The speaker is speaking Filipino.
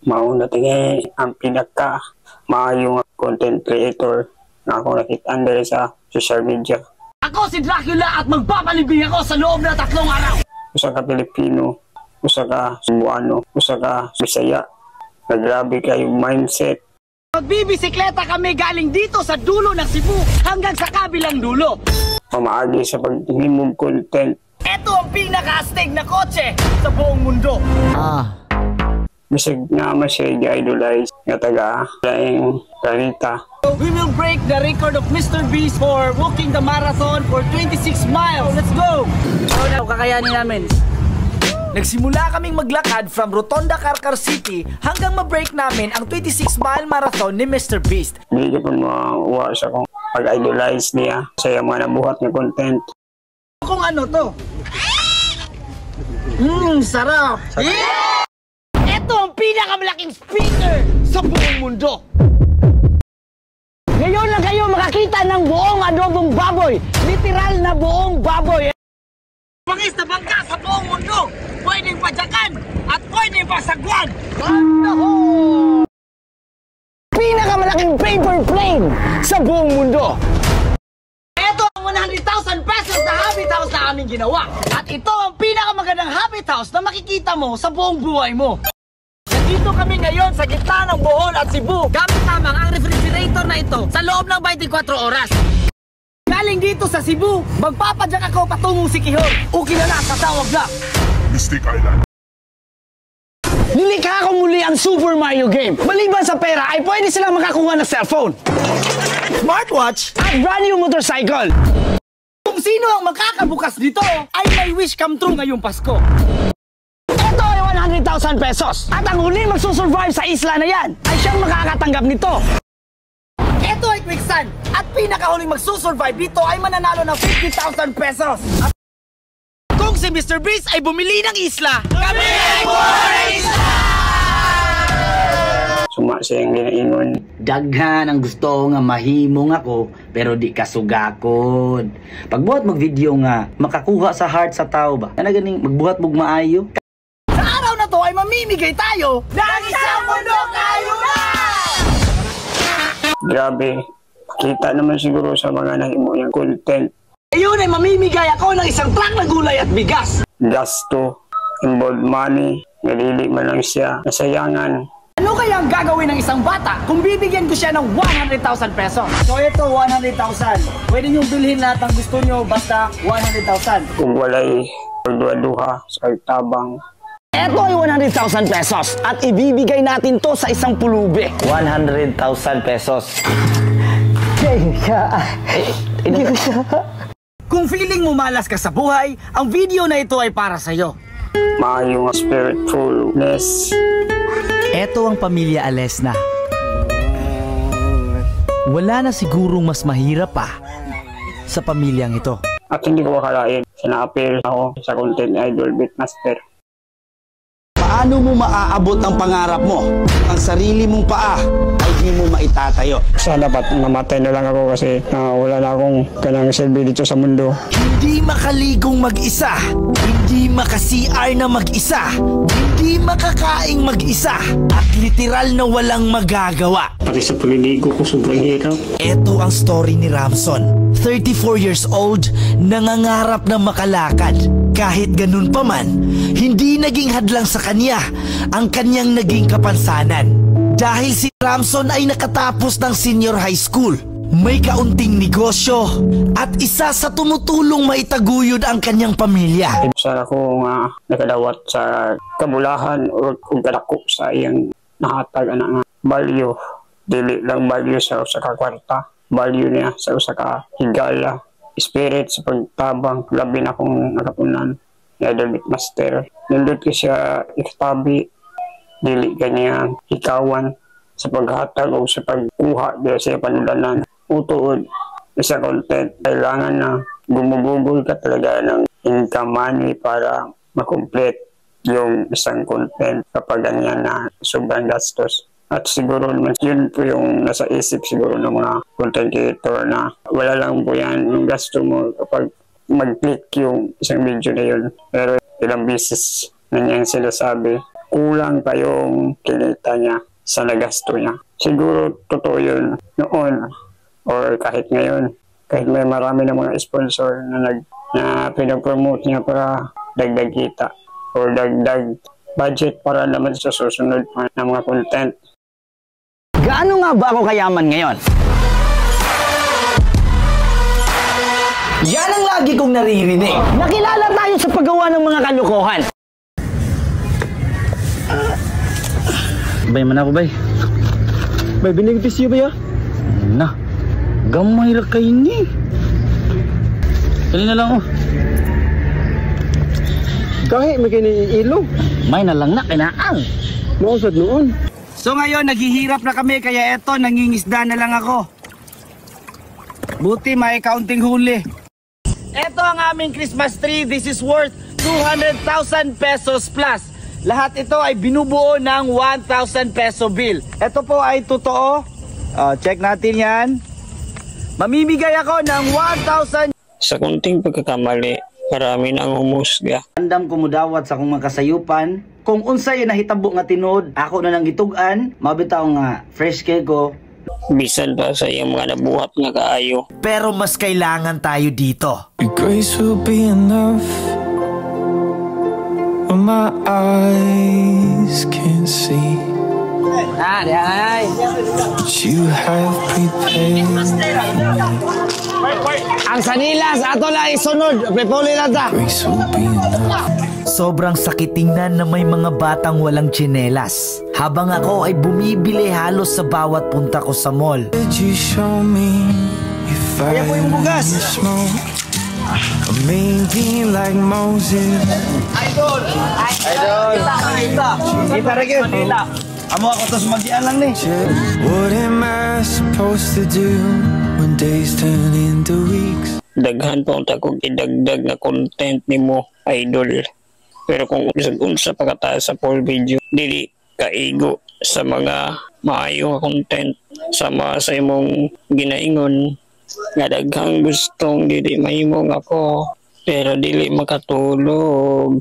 Mauna tingin ang pinaka maayong content creator na ako nakita dahil sa social media. Ako si Dracula at magpapalibing ako sa loob ng 3 araw. Usa ka Pilipino, usa ka Cebuano, usa ka Bisaya. Grabe kayong mindset. Magbibisikleta kami galing dito sa dulo ng Cebu hanggang sa kabilang dulo. Pamaagi sa pagtingin content. Ito ang pinaka-astig na kotse sa buong mundo. Bisag nga siya i-idolize nga taga laing planeta. We will break the record of Mr. Beast for walking the marathon for 26 miles. Let's go! Ano kakayanin namin? Nagsimula kaming maglakad from Rotonda, Carcar City hanggang ma-break namin ang 26-mile marathon ni Mr. Beast. Hindi ko makuha siya kung pag-idolize niya sa mga nabuhat na content. Kung ano to? Sarap! Yeah! Ito ang pinakamalaking speaker sa buong mundo. Ngayon lang kayo makakita ng buong adobong baboy. Literal na buong baboy. Bangis na bangka sa buong mundo. Pwedeng padyakan at pwedeng pasagwan. Pinakamalaking paper plane sa buong mundo. Ito ang 100,000 pesos na habit house na aming ginawa. At ito ang pinakamagandang habit house na makikita mo sa buong buhay mo. Dito kami ngayon sa gitna ng Bohol at Cebu. Gamit lamang ang refrigerator na ito sa loob ng 24 oras. Galing dito sa Cebu, magpapadyak ako patungong Siquijor o kilala sa tawag na Mystic Island. Nilikha ko muli ang Super Mario game. Maliban sa pera ay pwede silang makakuha ng cellphone, smartwatch at brand new motorcycle. Kung sino ang makakabukas dito ay may wish come true ngayong Pasko. Ito ay 100,000 pesos. At ang huling magsusurvive sa isla na yan ay siyang makakatanggap nito. Ito ay quicksand. At pinakahuling magsusurvive dito ay mananalo ng 50,000 pesos. At kung si Mr. Beast ay bumili ng isla, kami ay buhay ng isla! Suma siyang ginaingon. Daghan ang gusto nga mahimong ako pero di kasugakod. Pagbuhat mag-video nga makakuha sa heart sa tao ba? Ana ganing magbuhat mog maayo. Sa araw na to ay mamimigay tayo ng isang mundo kayo na! Grabe, kita naman siguro sa mga nahimo yung content. Ayun ay mamimigay ako ng isang truck na gulay at bigas. Gasto, involved money, nalili man lang siya, nasayangan. Ano kaya ang gagawin ng isang bata kung bibigyan ko siya ng 100,000 pesos? So ito, 100,000. Pwede niyong bilhin lahat ng gusto niyo basta 100,000. Kung walay pagduha-duha sa tabang. Ito ay 100,000 pesos at ibibigay natin to sa isang pulubi. 100,000 pesos. Kung feeling mo malas ka sa buhay, ang video na ito ay para sa'yo. Maayong spiritfulness. Eto ang pamilya Alesna. Wala na sigurong mas mahirap pa sa pamilyang ito. At hindi ko akalain, sina-appeal ako sa content idol Beatmaster. Paano mo maaabot ang pangarap mo? Ang sarili mong paa ay di mo maitatayo. Sana dapat mamatay na lang ako kasi wala na akong kanang silbi dito sa mundo. Hindi makaligong mag-isa, hindi maka-CR na mag-isa, hindi makakaing mag-isa, at literal na walang magagawa. Pati sa paliligo ko sobrang hirap. Ito ang story ni Ramson, 34 years old, nangangarap na makalakad. Kahit ganun pa man, hindi naging hadlang sa kanya ang kanyang naging kapansanan. Dahil si Ramson ay nakatapos ng senior high school, may kaunting negosyo, at isa sa tumutulong maitaguyod ang kanyang pamilya. Sana ko nga nakadawat sa kabulahan o kung kadako sa iyang nahatag na value. Dili lang value sa usa ka kwarta, value niya sa usa ka higala. Spirit sa pagtabang, labi na akong nakapunan ni Idol Beatmaster. Nandun ko siya ikatabi, dili kanya ikawan sa paghatag o sa pagkuha dila siya panulanan. Utuod sa content, kailangan na gumugugol ka talaga ng income money para makomplete yung isang content kapag ganyan na sobrang gastos. At siguro naman yun po yung nasa isip siguro ng mga content creator na wala lang po yan yung gasto mo kapag mag-click yung isang video na yun. Pero ilang beses na niyang sila sabi, kulang pa yung kinita niya sa nagasto niya. Siguro totoo yun noon or kahit ngayon. Kahit may marami ng mga sponsor na pinag-promote niya para dagdag kita or dagdag budget para naman sa susunod na mga content. Gaano nga ba ako kayaman ngayon? Yan ang lagi kong naririnig. Nakilala tayo sa paggawa ng mga kalokohan. Bay man ako, bay. May binigpis siya ba ya? Na, gamay ra kay ni. Dali na lang, oh. Kahit may kiniilo. May na lang na, kinaang. Mausad noon. So ngayon, naghihirap na kami, kaya eto, nangingisda na lang ako. Buti may counting huli. Eto ang aming Christmas tree. This is worth 200,000 pesos plus. Lahat ito ay binubuo ng 1,000 peso bill. Ito po ay totoo. Check natin yan. Mamimigay ako ng 1,000. Sa kunting pagkakamali, marami na ang humusga. Andam ko mudawat sa akong mga kasayupan. Kung unsay nahitabo nga tinod, ako na nang gitugan, mabitaw nga fresh kay ko. Bisan pa sa iyang mga nabuhat nga kaayo. Pero mas kailangan tayo dito. Your grace will be enough when my eyes can't see. But you have prepared. Ang sanilas, ato lang isunod. Pepuli lang ta. Grace will be enough. Sobrang sakit tingnan na may mga batang walang tsinelas. Habang ako ay bumibili halos sa bawat punta ko sa mall. Did you show me if I smoke? Or maybe like Moses. Idol! Kita rin yun. Amo ako to sumagian lang ni. What am I supposed to do when days turn into weeks? Daghan pa ang takong idagdag na content ni mo, idol. Pero kung unsa pagkataas sa full video, dili kaigo sa mga maayo nga content sama sa imong ginaingon nga daghang gustong dili mahimong ako pero dili makatulog.